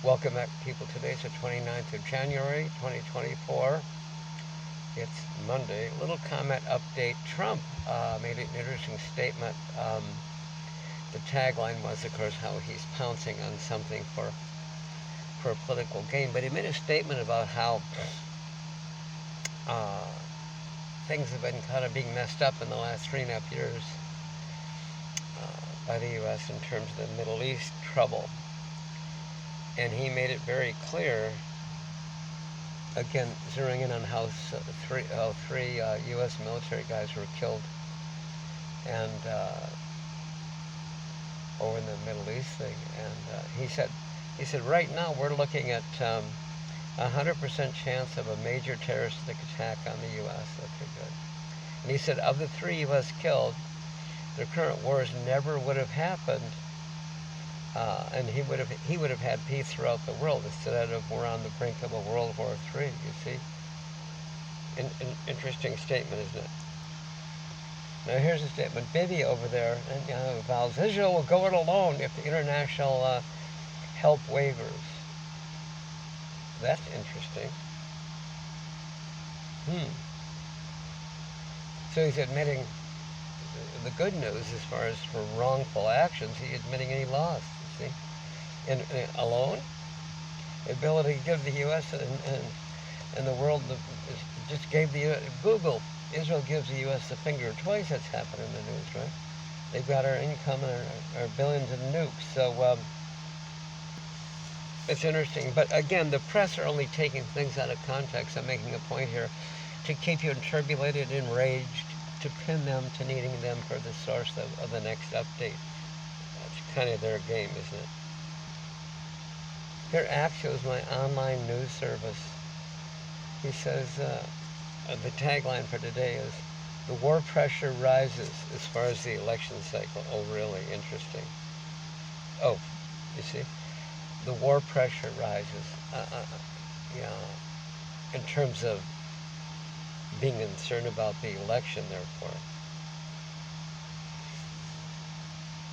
Welcome back, people. Today's the 29th of January, 2024. It's Monday. Little comment update. Trump made an interesting statement. The tagline was, of course, how he's pouncing on something for political gain. But he made a statement about how uh, things have been kind of being messed up in the last 3.5 years by the U.S. in terms of the Middle East trouble. And he made it very clear, again, zeroing in on how three U.S. military guys were killed and over in the Middle East thing. And he said, right now we're looking at 100% chance of a major terroristic attack on the U.S. Okay, good. And he said, of the 3 U.S. killed, the current wars never would have happened. And he would have had peace throughout the world instead of we're on the brink of a World War III. You see, an interesting statement, isn't it? Now here's a statement. Bibi over there vows Israel will go it alone if the international help wavers. That's interesting. So he's admitting the good news as far as for wrongful actions. He's admitting he lost. See, and alone, the ability to give the U.S. and the world just gave the Google. Israel gives the U.S. the finger twice. That's happened in the news, right? They've got our income and our billions in nukes. So it's interesting. But again, the press are only taking things out of context. I'm making a point here to keep you turbulated, enraged, to pin them to needing them for the source of the next update. That's kind of their game, isn't it? Here, Axios, my online news service. He says the tagline for today is, the war pressure rises as far as the election cycle. Oh, really? Interesting. Oh, you see? The war pressure rises. Yeah, in terms of being concerned about the election, therefore.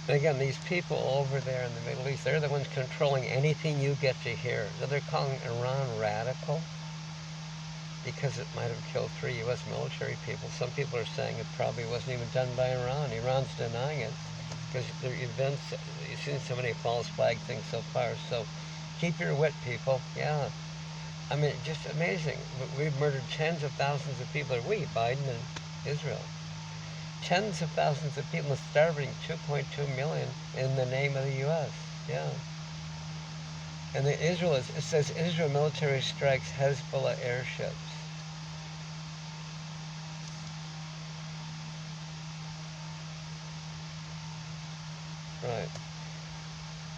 And again, these people over there in the Middle East, they're the ones controlling anything you get to hear. So they're calling Iran radical because it might have killed 3 U.S. military people. Some people are saying it probably wasn't even done by Iran. Iran's denying it because their events, you've seen so many false flag things so far. So keep your wit, people. Yeah. I mean, just amazing. We've murdered tens of thousands of people. Biden and Israel. Tens of thousands of people starving, 2.2 million in the name of the U.S. Yeah. And it says Israel military strikes Hezbollah airships. Right.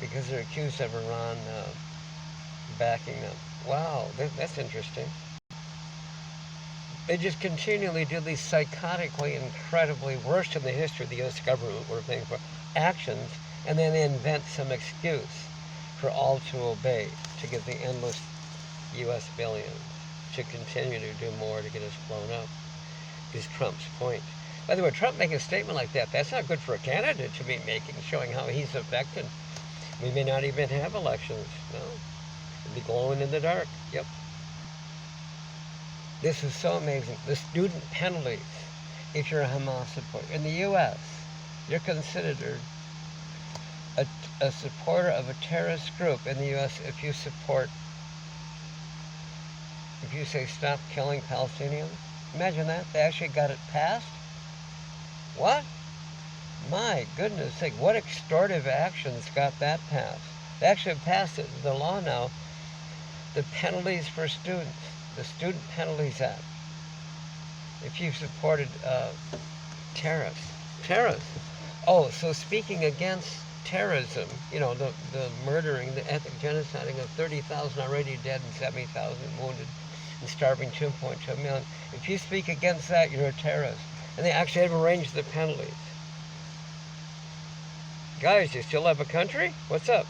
Because they're accused of Iran backing them. Wow, that's interesting. They just continually do these psychotically, incredibly, worst in the history of the U.S. government, we're paying for, actions, and then they invent some excuse for all to obey, to get the endless U.S. billions, to continue to do more to get us blown up, is Trump's point. By the way, Trump making a statement like that, that's not good for a candidate to be making, showing how he's affected. We may not even have elections, no. It'd be glowing in the dark, yep. This is so amazing. The student penalties, if you're a Hamas supporter. In the U.S., you're considered a supporter of a terrorist group in the U.S. if you say stop killing Palestinians. Imagine that. They actually got it passed. What? My goodness sake, what extortive actions got that passed? They actually passed the law now, the penalties for students. The Student Penalties Act. If you've supported terrorists. Oh, so speaking against terrorism, the murdering, the ethnic genociding of 30,000 already dead and 70,000 wounded and starving 2.2 million. If you speak against that, you're a terrorist. And they actually have arranged the penalties. Guys, you still have a country? What's up?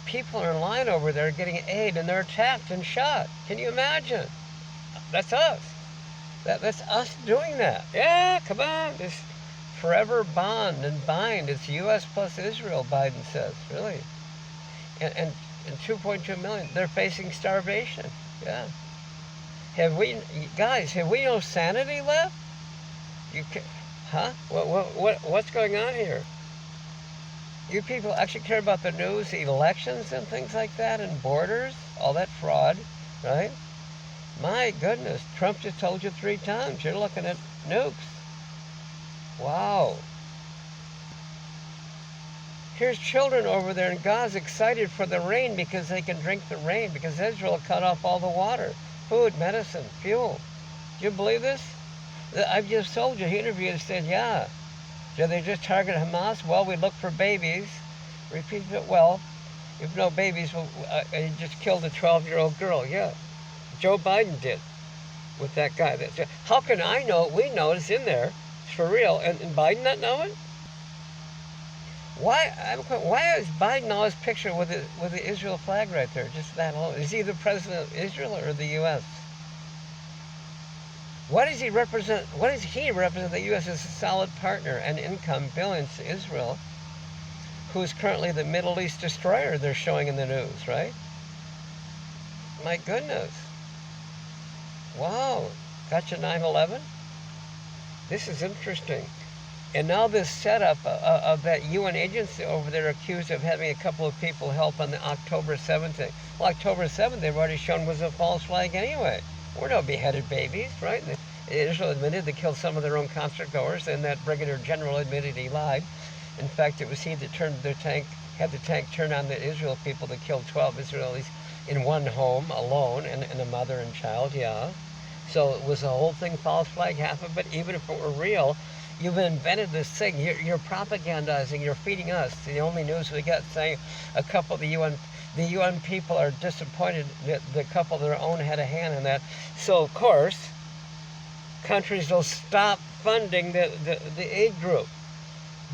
People are in line over there getting aid and they're attacked and shot. Can you imagine? That's us. That's us doing that. Yeah, come on. This forever bond and bind. It's U.S. plus Israel, Biden says. Really. And and 2.2 million, they're facing starvation. Yeah. Have we no sanity left? You can, huh? What's going on here? You people actually care about the news, elections and things like that, and borders, all that fraud, right? My goodness, Trump just told you 3 times. You're looking at nukes. Wow. Here's children over there in Gaza excited for the rain because they can drink the rain, because Israel cut off all the water, food, medicine, fuel. Do you believe this? I've just told you, he interviewed and said, yeah. Do they just target Hamas? Well, we look for babies. Repeat it, well, if no babies, well, I just killed a 12-year-old girl. Yeah. Joe Biden did with that guy. How can I know? We know it's in there. It's for real. And Biden not know it? Why is Biden always pictured with the Israel flag right there? Just that alone. Is he the president of Israel or the U.S.? What does he represent? What does he represent? The U.S. as a solid partner and income billions to Israel, who's currently the Middle East destroyer they're showing in the news, right? My goodness. Wow. Gotcha 9/11? This is interesting. And now this setup of that UN agency over there accused of having a couple of people help on the October 7th thing. Well, October 7th they've already shown was a false flag anyway. We're no beheaded babies, right? Israel admitted they killed some of their own concert goers, and that Brigadier General admitted he lied. In fact, it was he that had the tank turn on the Israel people that killed 12 Israelis in one home alone, and a mother and child, yeah. So it was the whole thing false flag, half of it. Even if it were real, you've invented this thing. You're propagandizing. You're feeding us. The only news we got saying a couple of the UN people are disappointed that the couple of their own had a hand in that. So of course, countries will stop funding the aid group.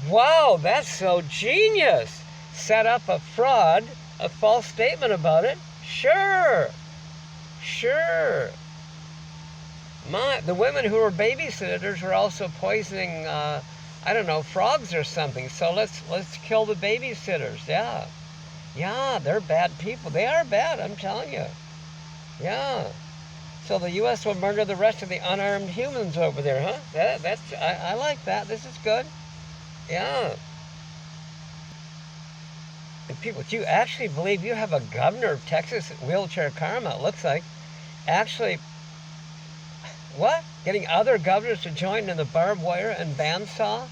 Wow, that's so genius. Set up a fraud, a false statement about it. Sure. The women who were babysitters were also poisoning, I don't know, frogs or something. So let's kill the babysitters. Yeah, they're bad people. They are bad, I'm telling you. Yeah. So the U.S. will murder the rest of the unarmed humans over there, huh? I like that. This is good. Yeah. And people, do you actually believe you have a governor of Texas, wheelchair karma, it looks like, actually, what? Getting other governors to join in the barbed wire and bandsaw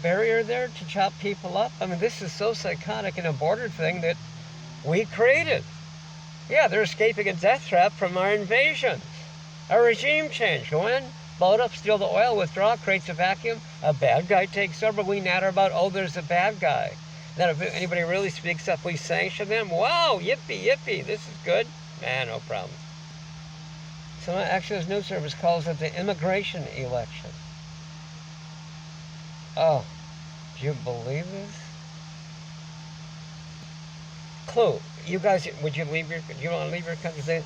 barrier there to chop people up? I mean, this is so psychotic and a border thing that we created. Yeah, they're escaping a death trap from our invasions. A regime change. Go in, blow it up, steal the oil, withdraw, creates a vacuum. A bad guy takes over. We natter about, oh, there's a bad guy. Then if anybody really speaks up, we sanction them. Wow, yippee, this is good. No problem. So Axios News Service calls it the immigration election. Oh, do you believe this? Clue. You guys, do you want to leave your country? They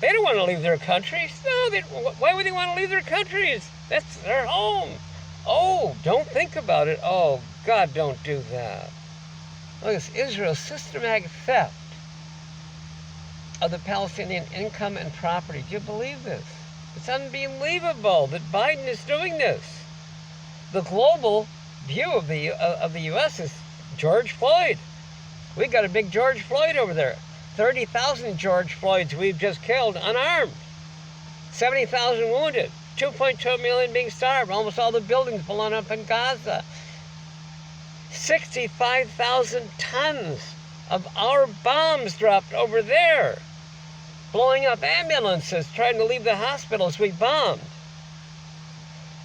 don't want to leave their countries. No, why would they want to leave their countries? That's their home. Oh, don't think about it. Oh, God, don't do that. Look, it's Israel's systematic theft of the Palestinian income and property. Do you believe this? It's unbelievable that Biden is doing this. The global view of the U.S. is George Floyd. We got a big George Floyd over there. 30,000 George Floyds we've just killed unarmed. 70,000 wounded. 2.2 million being starved. Almost all the buildings blown up in Gaza. 65,000 tons of our bombs dropped over there. Blowing up ambulances, trying to leave the hospitals we bombed.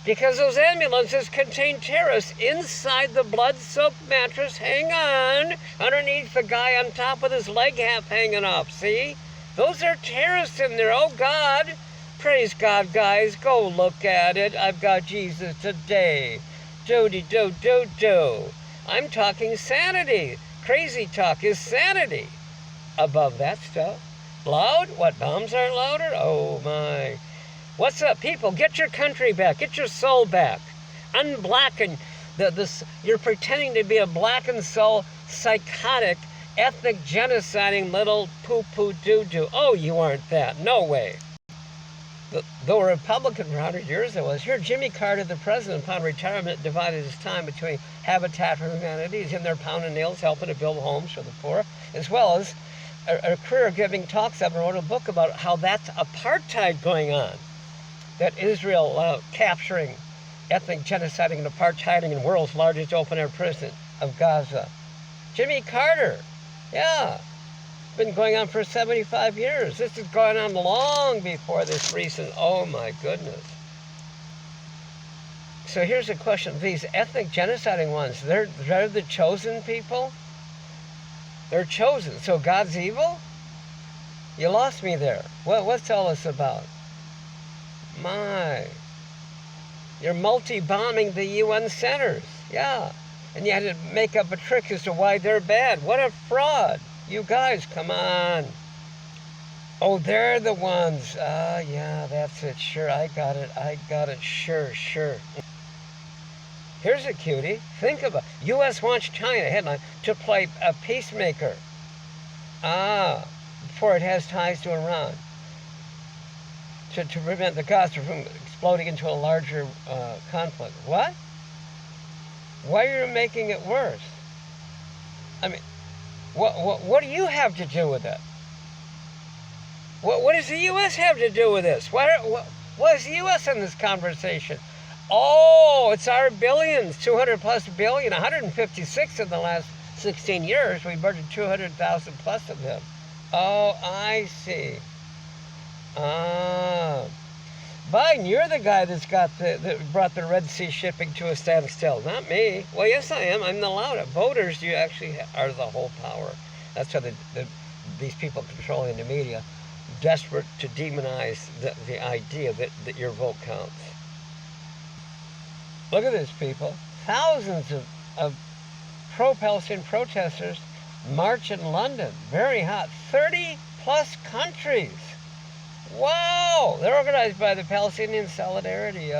Because those ambulances contain terrorists inside the blood-soaked mattress. Hang on. Underneath the guy on top with his leg half hanging up. See? Those are terrorists in there. Oh, God. Praise God, guys. Go look at it. I've got Jesus today. Do. I'm talking sanity. Crazy talk is sanity. Above that stuff. Loud? What, bombs aren't louder? Oh, my. What's up, people? Get your country back. Get your soul back. Unblacken You're pretending to be a black and soul, psychotic, ethnic genociding little poo-poo doo-doo. Oh, you aren't that. No way. The Republican for 100 years there was. Here, Jimmy Carter, the president, upon retirement, divided his time between Habitat for Humanity. He's in there pounding nails, helping to build homes for the poor, as well as a career of giving talks. I wrote a book about how that's apartheid going on. That Israel capturing, ethnic genociding, and apartheiding in world's largest open-air prison of Gaza. Jimmy Carter, yeah. Been going on for 75 years. This is going on long before this recent, oh my goodness. So here's a question. These ethnic genociding ones, they're the chosen people? They're chosen. So God's evil? You lost me there. What's all this about? My. You're multi-bombing the UN centers. Yeah. And you had to make up a trick as to why they're bad. What a fraud. You guys, come on. Oh, they're the ones. Yeah, that's it. Sure, I got it. Sure. Here's a cutie. Think about it. U.S. wants China, headline, to play a peacemaker. Before it has ties to Iran. To prevent the Gaza from exploding into a larger conflict. What? Why are you making it worse? I mean, what do you have to do with it? What does the U.S. have to do with this? What is the U.S. in this conversation? Oh, it's our billions, 200 plus billion, 156 in the last 16 years. We murdered 200,000 plus of them. Oh, I see. Biden, you're the guy that brought the Red Sea shipping to a standstill, not me. Well, yes, I am. I'm the loudest. Voters, you actually are the whole power. That's why these people controlling the media, desperate to demonize the idea that your vote counts. Look at this, people. Thousands of pro-Palestinian protesters march in London. Very hot. 30 plus countries. Wow! They're organized by the Palestinian Solidarity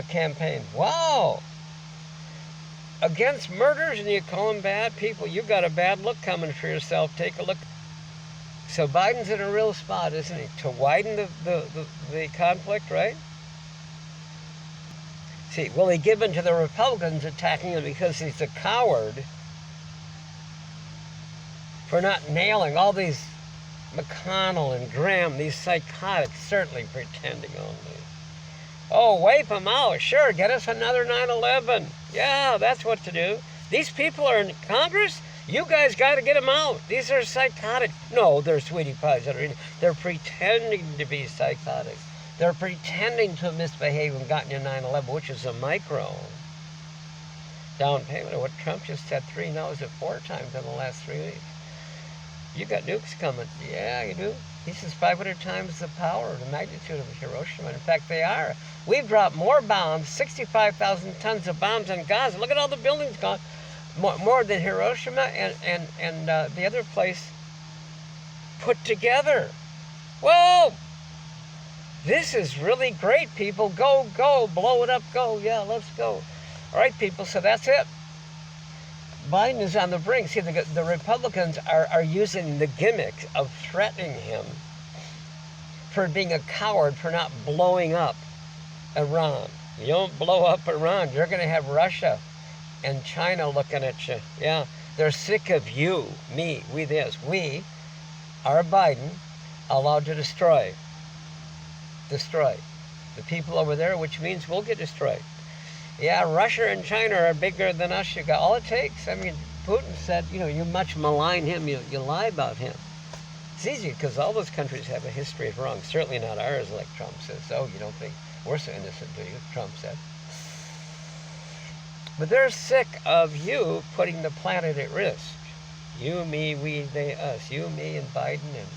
campaign. Wow! Against murders, and you call them bad people. You got a bad look coming for yourself. Take a look. So Biden's in a real spot, isn't he? To widen the conflict, right? See, will he give in to the Republicans attacking him because he's a coward for not nailing all these McConnell and Graham, these psychotics, certainly pretending only. Oh, wipe them out. Sure, get us another 9/11. Yeah, that's what to do. These people are in Congress. You guys got to get them out. These are psychotic. No, they're sweetie pies. They're pretending to be psychotic. They're pretending to misbehave and gotten you 9/11, which is a micro down payment of what Trump just said 3, now is it 4 times in the last 3 weeks. You got nukes coming. Yeah, you do. He says 500 times the power, the magnitude of Hiroshima. In fact, they are. We've dropped more bombs, 65,000 tons of bombs in Gaza. Look at all the buildings gone. More than Hiroshima and the other place put together. Whoa! This is really great, people. Go, blow it up, go. Yeah, let's go. All right, people, so that's it. Biden is on the brink. See, the Republicans are using the gimmick of threatening him for being a coward, for not blowing up Iran. You don't blow up Iran, you're going to have Russia and China looking at you. Yeah, they're sick of you, me, we are Biden, allowed to destroy the people over there, which means we'll get destroyed. Yeah, Russia and China are bigger than us. You got all it takes. I mean, Putin said, you much malign him, you lie about him. It's easy because all those countries have a history of wrong. Certainly not ours, like Trump says. Oh, you don't think we're so innocent, do you? Trump said. But they're sick of you putting the planet at risk. You, me, we, they, us. You, me, and Biden, and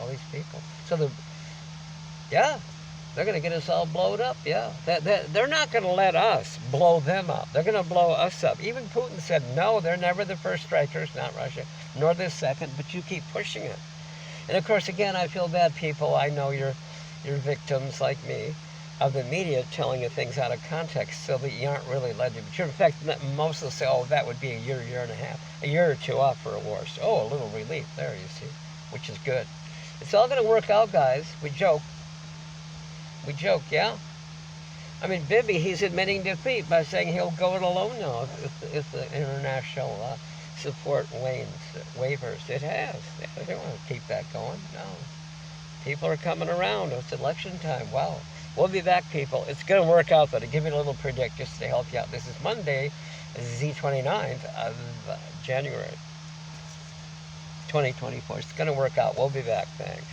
all these people. So they're going to get us all blowed up, yeah. They're not going to let us blow them up. They're going to blow us up. Even Putin said, no, they're never the first strikers, not Russia, nor the second, but you keep pushing it. And of course, again, I feel bad, people. I know you're victims like me of the media telling you things out of context so that you aren't really led to be true. In fact, most will say, oh, that would be a year and a half, a year or two off for a war. So, oh, a little relief there, you see, which is good. It's all going to work out, guys. We joke. We joke, yeah? I mean, Bibi, he's admitting defeat by saying he'll go it alone now if the international support wavers. It has. They don't want to keep that going. No. People are coming around. It's election time. Wow. We'll be back, people. It's going to work out, though, to give you a little predict, just to help you out. This is Monday, the 29th of January 2024. It's going to work out. We'll be back. Thanks.